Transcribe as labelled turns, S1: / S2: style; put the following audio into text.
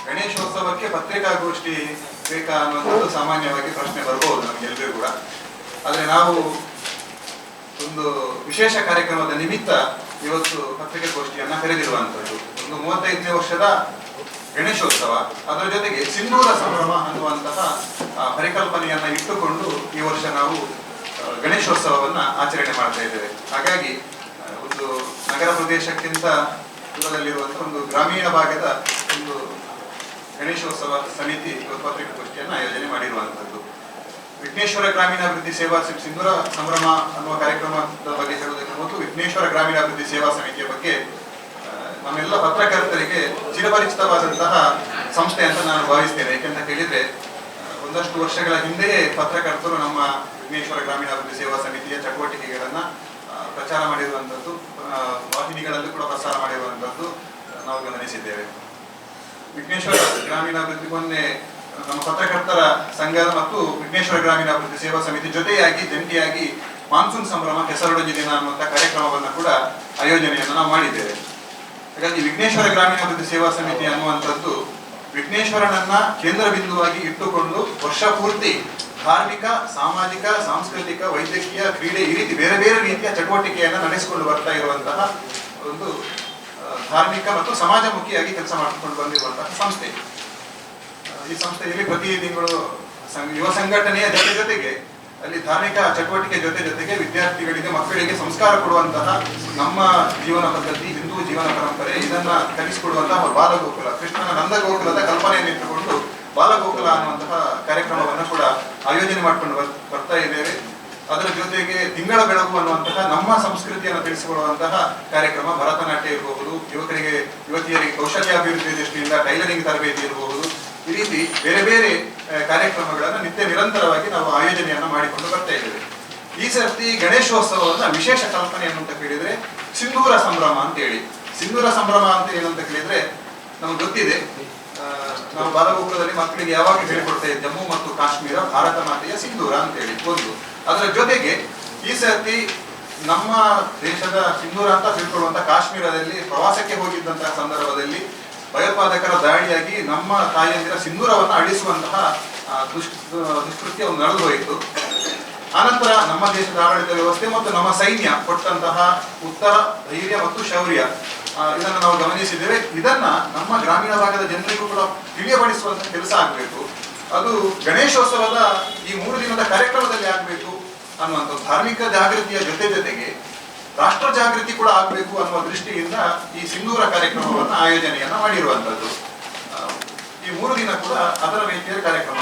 S1: ಗಣೇಶೋತ್ಸವಕ್ಕೆ ಪತ್ರಿಕಾಗೋಷ್ಠಿ ಬೇಕಾ ಅನ್ನೋದು ಸಾಮಾನ್ಯವಾಗಿ ಪ್ರಶ್ನೆ ಬರ್ಬೋದು ನಮಗೆಲ್ಲರಿಗೂ ಕೂಡ. ಆದರೆ ನಾವು ಒಂದು ವಿಶೇಷ ಕಾರ್ಯಕ್ರಮದ ನಿಮಿತ್ತ ಇವತ್ತು ಪತ್ರಿಕಾಗೋಷ್ಠಿಯನ್ನ ಕರೆದಿರುವಂಥದ್ದು. ಒಂದು 35ನೇ ವರ್ಷದ ಗಣೇಶೋತ್ಸವ, ಅದರ ಜೊತೆಗೆ ಸಿಂಧೂರ ಸಂಭ್ರಮ ಅನ್ನುವಂತಹ ಪರಿಕಲ್ಪನೆಯನ್ನ ಇಟ್ಟುಕೊಂಡು ಈ ವರ್ಷ ನಾವು ಗಣೇಶೋತ್ಸವವನ್ನ ಆಚರಣೆ ಮಾಡ್ತಾ ಇದ್ದೇವೆ. ಹಾಗಾಗಿ ಒಂದು ನಗರ ಪ್ರದೇಶಕ್ಕಿಂತ ದೂರದಲ್ಲಿರುವಂತಹ ಒಂದು ಗ್ರಾಮೀಣ ಭಾಗದ ಒಂದು ಗಣೇಶೋತ್ಸವ ಸಮಿತಿ ಪತ್ರಿಕಾಗೋಷ್ಠಿಯನ್ನು ಆಯೋಜನೆ ಮಾಡಿರುವಂಥದ್ದು. ವಿಘ್ನೇಶ್ವರ ಗ್ರಾಮೀಣಾಭಿವೃದ್ಧಿ ಸೇವಾ ಸಿಂಧೂರ ಸಂಭ್ರಮ ಅನ್ನುವ ಕಾರ್ಯಕ್ರಮದ ಬಗ್ಗೆ ಹೇಳುವುದಕ್ಕೆ ಮೊದಲು ವಿಘ್ನೇಶ್ವರ ಗ್ರಾಮೀಣಾಭಿವೃದ್ಧಿ ಸೇವಾ ಸಮಿತಿಯ ಬಗ್ಗೆ ನಮ್ಮೆಲ್ಲ ಪತ್ರಕರ್ತರಿಗೆ ಚಿರಪರಿಚಿತವಾದಂತಹ ಸಂಸ್ಥೆ ಅಂತ ನಾನು ಭಾವಿಸ್ತೇನೆ. ಯಾಕೆಂತ ಕೇಳಿದ್ರೆ ಒಂದಷ್ಟು ವರ್ಷಗಳ ಹಿಂದೆಯೇ ಪತ್ರಕರ್ತರು ನಮ್ಮ ವಿಘ್ನೇಶ್ವರ ಗ್ರಾಮೀಣಾಭಿವೃದ್ಧಿ ಸೇವಾ ಸಮಿತಿಯ ಚಟುವಟಿಕೆಗಳನ್ನ ಪ್ರಚಾರ ಮಾಡಿರುವಂಥದ್ದು, ವಾಹಿನಿಗಳಲ್ಲೂ ಕೂಡ ಪ್ರಸಾರ ಮಾಡಿರುವಂಥದ್ದು ನಾವು ಗಮನಿಸಿದ್ದೇವೆ. ವಿಘ್ನೇಶ್ವರ ಗ್ರಾಮೀಣಾಭಿವೃದ್ಧಿ ಮೊನ್ನೆ ನಮ್ಮ ಪತ್ರಕರ್ತರ ಸಂಘ ಮತ್ತು ವಿಘ್ನೇಶ್ವರ ಗ್ರಾಮೀಣಾಭಿವೃದ್ಧಿ ಸೇವಾ ಸಮಿತಿ ಜೊತೆಯಾಗಿ ಜಂಟಿಯಾಗಿ ಮಾನ್ಸೂನ್ ಸಂಭ್ರಮ ಕೆಸರೊಡಜಿ ದಿನ ಅನ್ನುವಂಥ ಕಾರ್ಯಕ್ರಮವನ್ನು ಕೂಡ ಆಯೋಜನೆಯನ್ನು ನಾವು ಮಾಡಿದ್ದೇವೆ. ಹಾಗಾಗಿ ವಿಘ್ನೇಶ್ವರ ಗ್ರಾಮೀಣಾಭಿವೃದ್ಧಿ ಸೇವಾ ಸಮಿತಿ ಅನ್ನುವಂಥದ್ದು ವಿಘ್ನೇಶ್ವರನನ್ನ ಕೇಂದ್ರ ಬಿಂದುವಾಗಿ ಇಟ್ಟುಕೊಂಡು ವರ್ಷ ಪೂರ್ತಿ ಧಾರ್ಮಿಕ, ಸಾಮಾಜಿಕ, ಸಾಂಸ್ಕೃತಿಕ, ವೈದ್ಯಕೀಯ, ಕ್ರೀಡೆ ಈ ರೀತಿ ಬೇರೆ ಬೇರೆ ರೀತಿಯ ಚಟುವಟಿಕೆಯನ್ನು ನಡೆಸಿಕೊಂಡು ಬರ್ತಾ ಇರುವಂತಹ ಒಂದು ಧಾರ್ಮಿಕ ಮತ್ತು ಸಮಾಜಮುಖಿಯಾಗಿ ಕೆಲಸ ಮಾಡಿಕೊಂಡು ಬಂದಿರುವಂತಹ ಸಂಸ್ಥೆ. ಈ ಸಂಸ್ಥೆಯಲ್ಲಿ ಪ್ರತಿ ತಿಂಗಳು ಯುವ ಸಂಘಟನೆಯ ಜೊತೆಗೆ ಅಲ್ಲಿ ಧಾರ್ಮಿಕ ಚಟುವಟಿಕೆ ಜೊತೆಗೆ ವಿದ್ಯಾರ್ಥಿಗಳಿಗೆ, ಮಕ್ಕಳಿಗೆ ಸಂಸ್ಕಾರ ಕೊಡುವಂತಹ ನಮ್ಮ ಜೀವನ ಪದ್ಧತಿ, ಹಿಂದೂ ಜೀವನ ಪರಂಪರೆ ಇದನ್ನ ಕಲಿಸಿಕೊಡುವಂತಹ ಬಾಲಗೋಕುಲ, ಕೃಷ್ಣನ ನಂದಗೋಕುಲದ ಕಲ್ಪನೆಯನ್ನು ಇಟ್ಟುಕೊಂಡು ಬಾಲಗೋಕುಲ ಅನ್ನುವಂತಹ ಕಾರ್ಯಕ್ರಮವನ್ನು ಕೂಡ ಆಯೋಜನೆ ಮಾಡಿಕೊಂಡು ಬರ್ತಾ ಇದ್ದೇವೆ. ಅದರ ಜೊತೆಗೆ ತಿಂಗಳ ಬೆಳಗು ಅನ್ನುವಂತಹ ನಮ್ಮ ಸಂಸ್ಕೃತಿಯನ್ನು ತಿಳಿಸಿಕೊಡುವಂತಹ ಕಾರ್ಯಕ್ರಮ, ಭರತನಾಟ್ಯ ಇರಬಹುದು, ಯುವತಿಯರಿಗೆ ಕೌಶಲ್ಯಾಭಿವೃದ್ಧಿ ದೃಷ್ಟಿಯಿಂದ ಟೈಲರಿಂಗ್ ತರಬೇತಿ ಇರಬಹುದು, ಈ ರೀತಿ ಬೇರೆ ಬೇರೆ ಕಾರ್ಯಕ್ರಮಗಳನ್ನು ನಿತ್ಯ ನಿರಂತರವಾಗಿ ನಾವು ಆಯೋಜನೆಯನ್ನ ಮಾಡಿಕೊಂಡು ಬರ್ತಾ ಇದ್ದೇವೆ. ಈ ಸರ್ತಿ ಗಣೇಶೋತ್ಸವವನ್ನ ವಿಶೇಷ ಕಲ್ಪನೆ ಅಂತ ಕೇಳಿದ್ರೆ ಸಿಂಧೂರ ಸಂಭ್ರಮ ಅಂತ ಹೇಳಿ. ಸಿಂಧೂರ ಸಂಭ್ರಮ ಅಂತ ಏನಂತ ಕೇಳಿದ್ರೆ ನಮ್ಗೆ ಗೊತ್ತಿದೆ, ನಾವು ಬಾಲಗೋಕುಲದಲ್ಲಿ ಮಕ್ಕಳಿಗೆ ಯಾವಾಗ ಹೇಳಿಕೊಡ್ತೇವೆ ಜಮ್ಮು ಮತ್ತು ಕಾಶ್ಮೀರ ಭಾರತ ಮಾತೆಯ ಸಿಂಧೂರ ಅಂತ ಹೇಳಿ ಒಂದು. ಅದರ ಜೊತೆಗೆ ಈ ಸರ್ತಿ ನಮ್ಮ ದೇಶದ ಸಿಂಧೂರ ಅಂತ ತಿಳ್ಕೊಳ್ಳುವಂತ ಕಾಶ್ಮೀರದಲ್ಲಿ ಪ್ರವಾಸಕ್ಕೆ ಹೋಗಿದ್ದಂತಹ ಸಂದರ್ಭದಲ್ಲಿ ಭಯೋತ್ಪಾದಕರ ದಾಳಿಯಾಗಿ ನಮ್ಮ ತಾಯಿಯಂದಿರ ಸಿಂಧೂರವನ್ನು ಅಳಿಸುವಂತಹ ದುಷ್ಕೃತ್ಯ ನಡೆದು ಹೋಯಿತು. ಆನಂತರ ನಮ್ಮ ದೇಶದ ಆಡಳಿತ ವ್ಯವಸ್ಥೆ ಮತ್ತು ನಮ್ಮ ಸೈನ್ಯ ಕೊಟ್ಟಂತಹ ಉತ್ತರ, ಧೈರ್ಯ ಮತ್ತು ಶೌರ್ಯ ಇದನ್ನು ನಾವು ಗಮನಿಸಿದ್ದೇವೆ. ಇದನ್ನ ನಮ್ಮ ಗ್ರಾಮೀಣ ಭಾಗದ ಜನರಿಗೂ ಕೂಡ ತಿಳಿಯಪಡಿಸುವಂತ ಕೆಲಸ ಆಗಬೇಕು. ಅದು ಗಣೇಶೋತ್ಸವದ ಈ 3 ದಿನದ ಕಾರ್ಯಕ್ರಮದಲ್ಲಿ ಆಗಬೇಕು ಅನ್ನುವಂಥ ಧಾರ್ಮಿಕ ಜಾಗೃತಿಯ ಜೊತೆಗೆ ರಾಷ್ಟ್ರ ಜಾಗೃತಿ ಕೂಡ ಆಗಬೇಕು ಅನ್ನುವ ದೃಷ್ಟಿಯಿಂದ ಈ ಸಿಂಧೂರ ಕಾರ್ಯಕ್ರಮವನ್ನು ಆಯೋಜನೆಯನ್ನ ಮಾಡಿರುವಂತದ್ದು. ಈ 3 ದಿನ ಕೂಡ ಅದರ ರೀತಿಯ ಕಾರ್ಯಕ್ರಮ